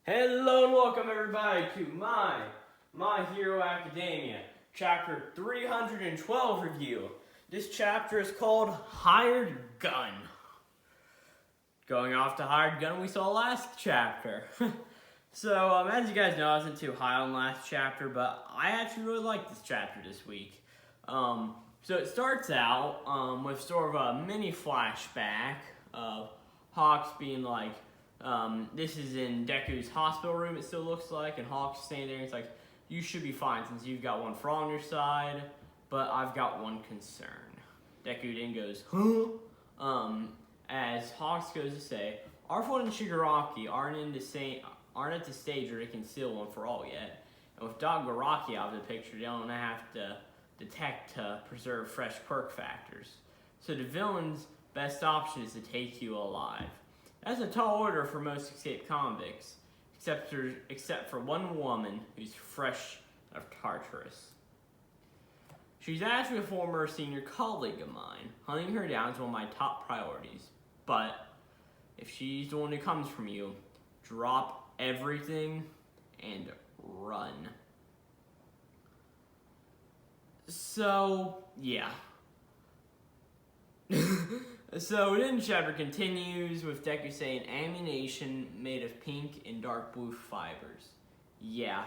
Hello and welcome everybody to My Hero Academia, chapter 312 review. This chapter is called Hired Gun. Going off to Hired Gun we saw last chapter. So, as you guys know, I wasn't too high on last chapter, but I actually really liked this chapter this week. So it starts out with sort of a mini flashback of Hawks being like, this is in Deku's hospital room, it still looks like, and Hawk's standing there and it's like, you should be fine since you've got one flaw on your side, but I've got one concern. Deku then goes, huh? As Hawks goes to say, Arthur and Shigaraki aren't at the stage where they can steal one for all yet, and with Doc Garaki out of the picture, they don't have to detect to preserve fresh quirk factors. So the villain's best option is to take you alive. That's a tall order for most escaped convicts, except for one woman who's fresh out of Tartarus. She's actually a former senior colleague of mine. Hunting her down is one of my top priorities. But if she's the one who comes from you, drop everything and run. So, yeah. So then the chapter continues with Deku saying ammunition made of pink and dark blue fibers. Yeah,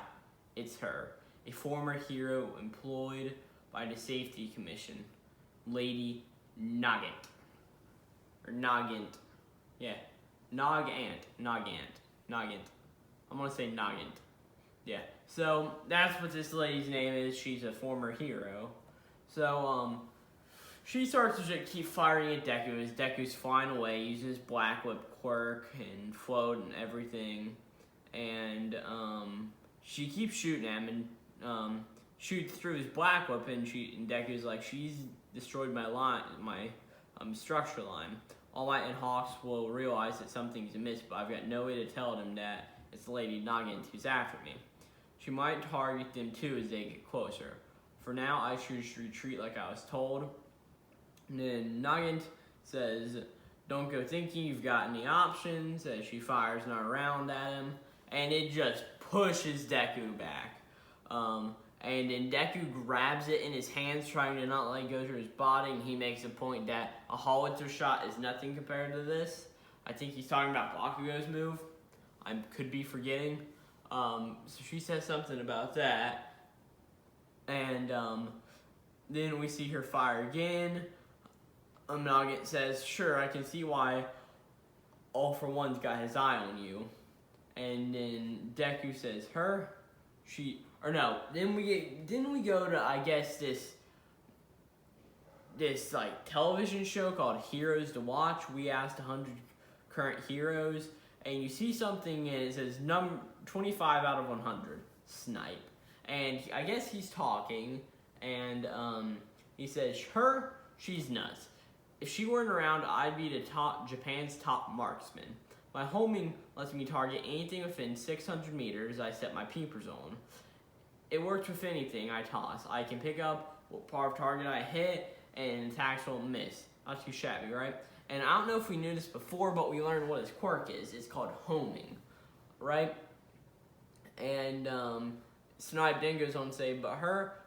it's her. A former hero employed by the Safety Commission. Lady Nagant. Or Nagant. Yeah. Nagant. I'm gonna say Nagant. Yeah. So that's what this lady's name is. She's a former hero. So, she starts to just keep firing at Deku as Deku's flying away, using his Black Whip quirk and float and everything. And she keeps shooting him and shoots through his Black Whip, and Deku's like, she's destroyed my structure line. All Might and Hawks will realize that something's amiss, but I've got no way to tell them that it's Lady Nagant who's after me. She might target them too as they get closer. For now, I should just retreat like I was told. And then Nagant says, don't go thinking you've got any options, as she fires another round at him, and it just pushes Deku back. And then Deku grabs it in his hands, trying to not let it go through his body, and he makes a point that a howitzer shot is nothing compared to this. I think he's talking about Bakugo's move. I could be forgetting. So she says something about that, and then we see her fire again. Nagant says, sure, I can see why All For One's got his eye on you. And then Deku says, then we go to, I guess, this like television show called Heroes to Watch. We asked 100 current heroes, and you see something and it says 25 out of 100, Snipe. And I guess he's talking, and he says, she's nuts. If she weren't around, I'd be Japan's top marksman. My homing lets me target anything within 600 meters I set my peepers on. It works with anything I toss. I can pick up what part of target I hit, and attacks will miss. Not too shabby, right? And I don't know if we knew this before, but we learned what his quirk is. It's called homing, right? And Snipe then goes on to say, but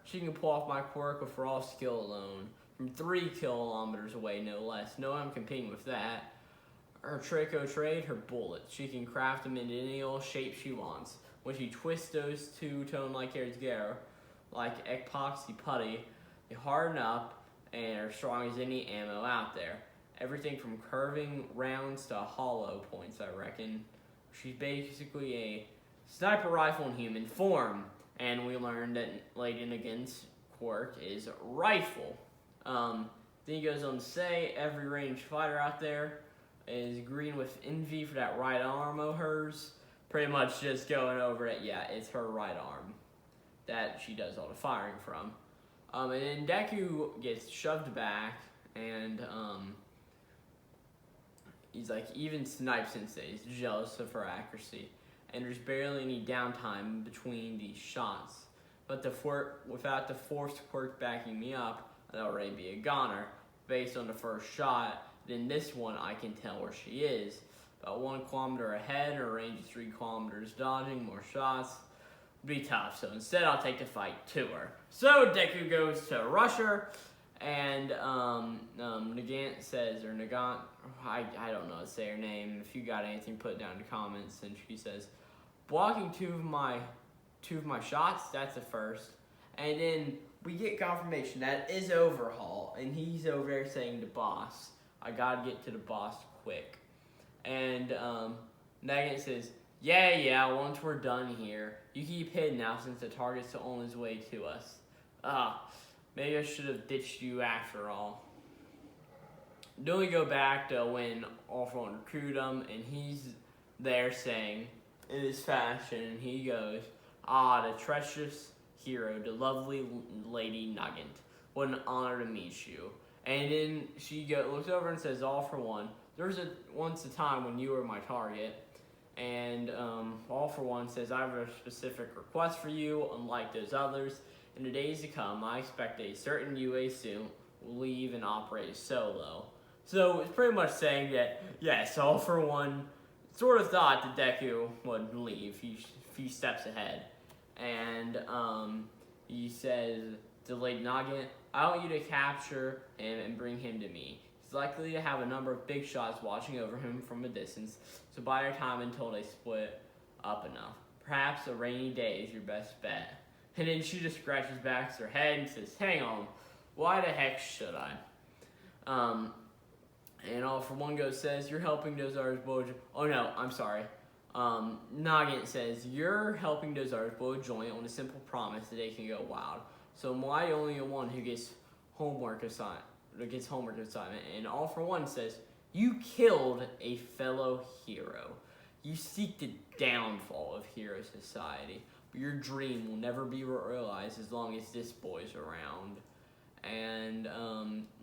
she can pull off my quirk with raw skill alone. From 3 kilometers away, no less. No, I'm competing with that. Her trick or trade, her bullets. She can craft them into any old shape she wants. When she twists those two-tone like hairs together, like epoxy putty, they harden up and are strong as any ammo out there. Everything from curving rounds to hollow points, I reckon. She's basically a sniper rifle in human form. And we learned that Lady Nagant's quirk is rifle. Then he goes on to say, every ranged fighter out there is green with envy for that right arm of hers. Pretty much just going over it, yeah, it's her right arm that she does all the firing from. And then Deku gets shoved back, and he's like, even Snipe Sensei is jealous of her accuracy, and there's barely any downtime between these shots. But without the forced quirk backing me up, I'd already be a goner. Based on the first shot, then this one I can tell where she is. about 1 kilometer ahead, or range of 3 kilometers, dodging more shots would be tough. So instead, I'll take the fight to her. So Deku goes to rush her, and Nagant says, or Nagant, I don't know how to say her name. If you got anything, put it down in the comments. And she says, blocking two of my shots, that's a first. And then we get confirmation that is Overhaul, and he's over there saying to boss, I gotta get to the boss quick. And Nagant says, yeah, once we're done here, you keep hidden now since the target's on his way to us. Maybe I should have ditched you after all. Then we go back to when All For One recruited him, and he's there saying, in his fashion, and he goes, the treacherous hero, the lovely Lady Nugget. What an honor to meet you. And then she looks over and says, All For One, there was once a time when you were my target. And All For One says, I have a specific request for you. Unlike those others, in the days to come, I expect a certain UA suit will leave and operate solo. So it's pretty much saying that, yes, All For One sort of thought that Deku would leave a few steps ahead. And he says to Lady Nugget, I want you to capture him and bring him to me. He's likely to have a number of big shots watching over him from a distance, so buy your time until they split up enough. Perhaps a rainy day is your best bet. And then she just scratches back her head and says, hang on, why the heck should I? And All For One says, you're helping Dozar's blow. Oh no, I'm sorry. Nagant says, you're helping Dozar's blow joint on a simple promise that they can go wild. So am I only the one who gets homework assignment? And All For One says, you killed a fellow hero. You seek the downfall of hero society, but your dream will never be realized as long as this boy's around. And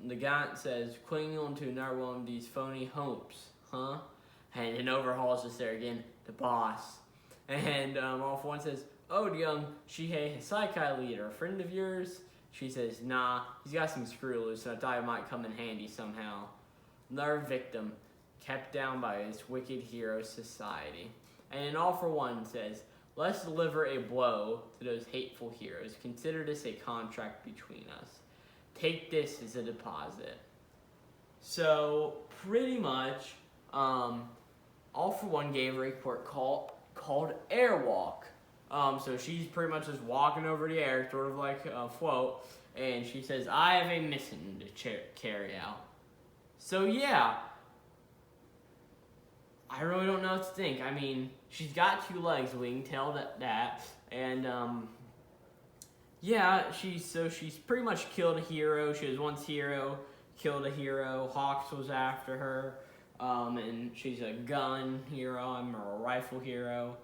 Nagant says, clinging on to another one of these phony hopes, huh? And then Overhaul's just there again, the boss. And All For One says, oh, the young Shihei Saikai leader, a friend of yours? She says, nah, he's got some screw loose, and I thought it might come in handy somehow. Another victim, kept down by his wicked hero society. And then All For One says, let's deliver a blow to those hateful heroes. Consider this a contract between us. Take this as a deposit. So, pretty much, All For One gave her a quirk called Airwalk. So she's pretty much just walking over the air, sort of like a float, and she says, I have a mission to carry out. So yeah, I really don't know what to think. I mean, she's got 2 legs, we can tell that, and yeah, she's pretty much killed a hero. She was once hero, killed a hero. Hawks was after her, and she's a gun hero. I'm a rifle hero.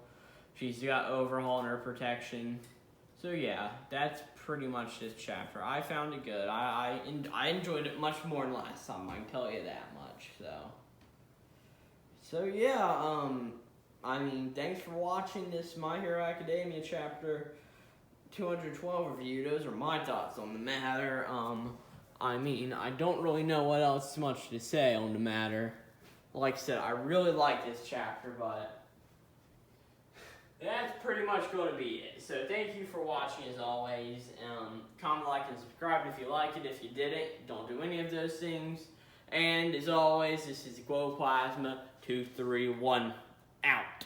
She's got Overhaul in her protection. So yeah, that's pretty much this chapter. I found it good. I enjoyed it much more than last time, I can tell you that much. So yeah, I mean, thanks for watching this My Hero Academia chapter 212 review. Those are my thoughts on the matter. I mean, I don't really know what else much to say on the matter. Like I said, I really like this chapter, but that's pretty much going to be it. So thank you for watching as always. Comment, like, and subscribe if you like it. If you didn't, don't do any of those things. And as always, this is Glowplasma231 out.